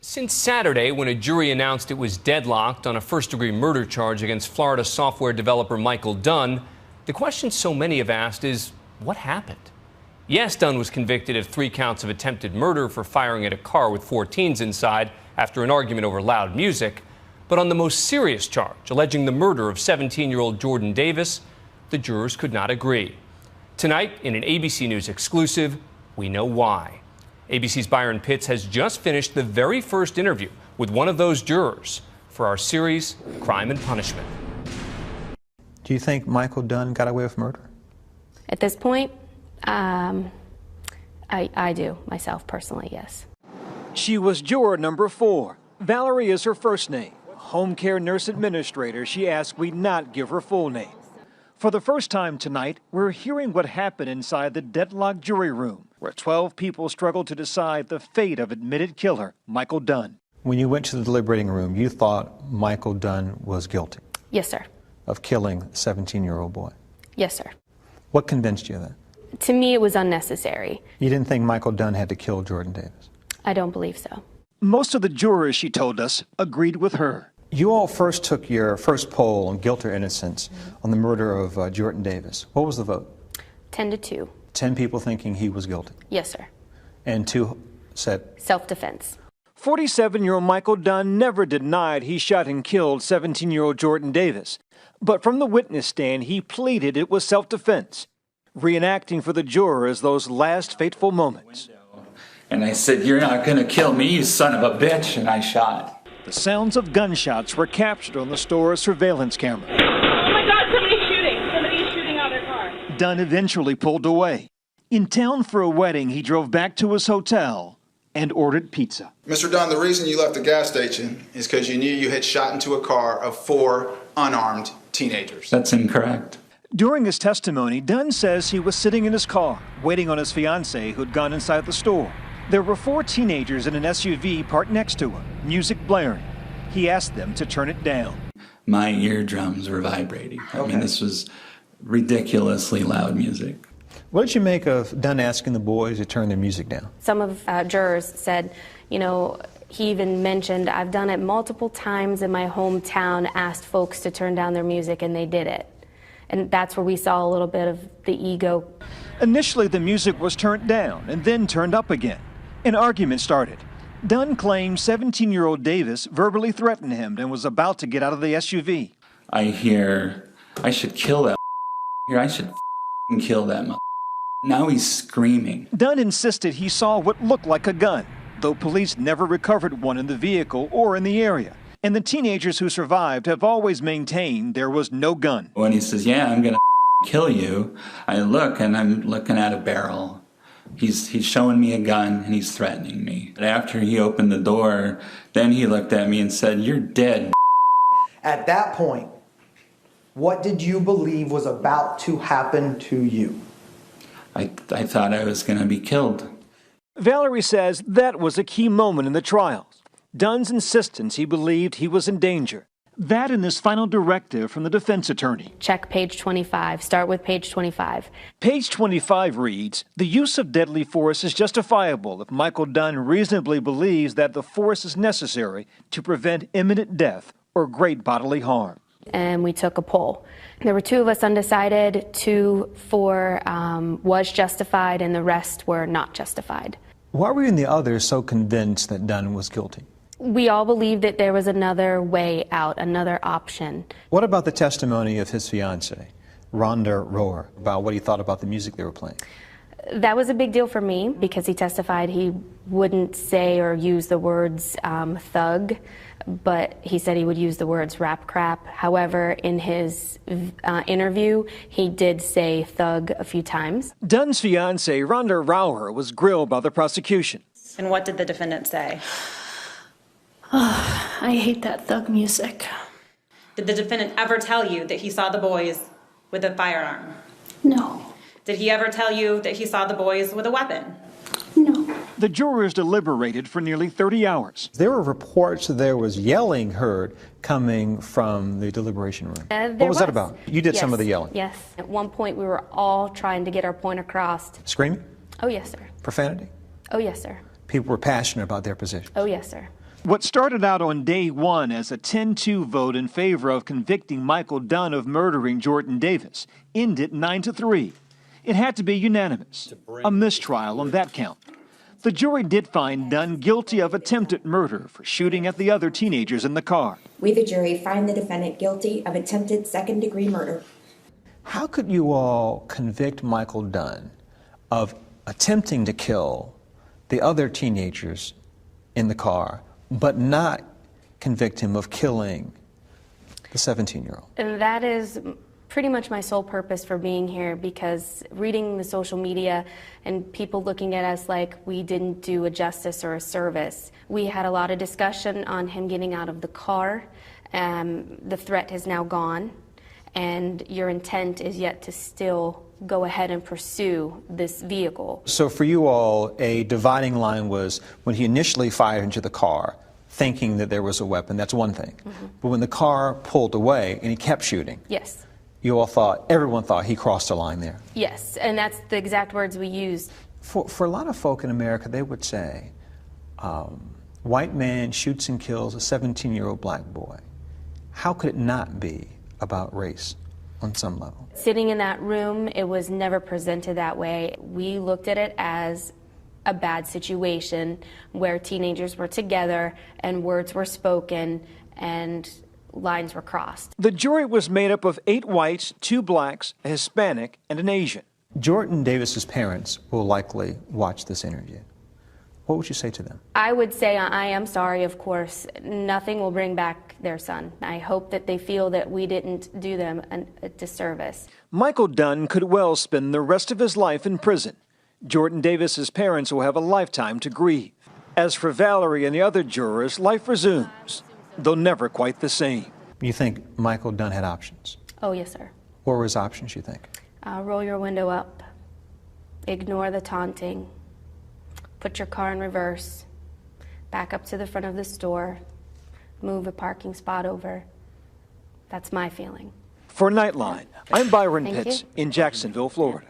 Since Saturday, when a jury announced it was deadlocked on a first-degree murder charge against Florida software developer Michael Dunn, the question so many have asked is, what happened? Yes, Dunn was convicted of 3 counts of attempted murder for firing at a car with 4 teens inside after an argument over loud music. But on the most serious charge, alleging the murder of 17-year-old Jordan Davis, the jurors could not agree. Tonight, in an ABC News exclusive, we know why. ABC's Byron Pitts has just finished the very first interview with one of those jurors for our series, Crime and Punishment. Do you think Michael Dunn got away with murder? At this point, I do, myself personally, yes. She was juror number 4. Valerie is her first name. Home care nurse administrator, she asked we not give her full name. For the first time tonight, we're hearing what happened inside the deadlocked jury room, where 12 people struggled to decide the fate of admitted killer Michael Dunn. When you went to the deliberating room, you thought Michael Dunn was guilty? Yes, sir. Of killing a 17-year-old boy? Yes, sir. What convinced you of that? To me, it was unnecessary. You didn't think Michael Dunn had to kill Jordan Davis? I don't believe so. Most of the jurors, she told us, agreed with her. You all first took your first poll on guilt or innocence on the murder of Jordan Davis. What was the vote? 10-2. 10 people thinking he was guilty? Yes, sir. And 2 said? Self-defense. 47-year-old Michael Dunn never denied he shot and killed 17-year-old Jordan Davis. But from the witness stand, he pleaded it was self-defense, reenacting for the jurors those last fateful moments. And I said, "You're not going to kill me, you son of a bitch," and I shot. The sounds of gunshots were captured on the store's surveillance camera. Oh my God, somebody's shooting. Somebody's shooting out of their car. Dunn eventually pulled away. In town for a wedding, he drove back to his hotel and ordered pizza. Mr. Dunn, the reason you left the gas station is because you knew you had shot into a car of 4 unarmed teenagers. That's incorrect. During his testimony, Dunn says he was sitting in his car, waiting on his fiancée who'd gone inside the store. There were 4 teenagers in an SUV parked next to him, music blaring. He asked them to turn it down. My eardrums were vibrating. I mean, this was ridiculously loud music. What did you make of Dunn asking the boys to turn their music down? Some of jurors said, you know, he even mentioned, I've done it multiple times in my hometown, asked folks to turn down their music, and they did it. And that's where we saw a little bit of the ego. Initially, the music was turned down and then turned up again. An argument started. Dunn claimed 17-year-old Davis verbally threatened him and was about to get out of the SUV. I hear, "I should kill that here. I should kill that." Now he's screaming. Dunn insisted he saw what looked like a gun, though police never recovered one in the vehicle or in the area. And the teenagers who survived have always maintained there was no gun. When he says, "Yeah, I'm going to kill you," I look and I'm looking at a barrel. He's showing me a gun and he's threatening me. But after he opened the door, then he looked at me and said, "You're dead." At that point, what did you believe was about to happen to you? I thought I was going to be killed. Valerie says that was a key moment in the trials. Dunn's insistence he believed he was in danger. That and this final directive from the defense attorney. Check page 25. Start with page 25. Page 25 reads, "The use of deadly force is justifiable if Michael Dunn reasonably believes that the force is necessary to prevent imminent death or great bodily harm." And we took a poll. There were 2 of us undecided, 2 for was justified, and the rest were not justified. Why were you and the others so convinced that Dunn was guilty? We all believed that there was another way out, another option. What about the testimony of his fiancée, Rhonda Rohr, about what he thought about the music they were playing? That was a big deal for me because he testified he wouldn't say or use the words thug, but he said he would use the words rap crap. However, in his interview, he did say thug a few times. Dunn's fiancée, Rhonda Rohr, was grilled by the prosecution. And what did the defendant say? Oh, I hate that thug music. Did the defendant ever tell you that he saw the boys with a firearm? No. Did he ever tell you that he saw the boys with a weapon? No. The jurors deliberated for nearly 30 hours. There were reports that there was yelling heard coming from the deliberation room. What was that about? You did some of the yelling. Yes. At one point, we were all trying to get our point across. Screaming? Oh, yes, sir. Profanity? Oh, yes, sir. People were passionate about their position. Oh, yes, sir. What started out on day one as a 10-2 vote in favor of convicting Michael Dunn of murdering Jordan Davis ended 9-3. It had to be unanimous, a mistrial on that count. The jury did find Dunn guilty of attempted murder for shooting at the other teenagers in the car. We, the jury, find the defendant guilty of attempted second-degree murder. How could you all convict Michael Dunn of attempting to kill the other teenagers in the car, but not convict him of killing the 17-year-old? And that is pretty much my sole purpose for being here, because reading the social media and people looking at us like we didn't do a justice or a service. We had a lot of discussion on him getting out of the car. The threat has now gone, and your intent is yet to still go ahead and pursue this vehicle. So for you all, a dividing line was when he initially fired into the car, thinking that there was a weapon. That's one thing. But when the car pulled away and he kept shooting, yes, you all thought, everyone thought he crossed a line there. Yes, and that's the exact words we used. For a lot of folk in America, they would say, white man shoots and kills a 17-year-old black boy. How could it not be about race on some level? Sitting in that room, it was never presented that way. We looked at it as a bad situation where teenagers were together and words were spoken and lines were crossed. The jury was made up of 8 whites, 2 blacks, a Hispanic, and an Asian. Jordan Davis's parents will likely watch this interview. What would you say to them? I would say I am sorry, of course. Nothing will bring back their son. I hope that they feel that we didn't do them a disservice. Michael Dunn could well spend the rest of his life in prison. Jordan Davis's parents will have a lifetime to grieve. As for Valerie and the other jurors, life resumes, though never quite the same. You think Michael Dunn had options? Oh, yes, sir. What were his options, you think? Roll your window up. Ignore the taunting. Put your car in reverse. Back up to the front of the store. Move a parking spot over. That's my feeling. For Nightline, I'm Byron Thank Pitts you. in Jacksonville, Florida.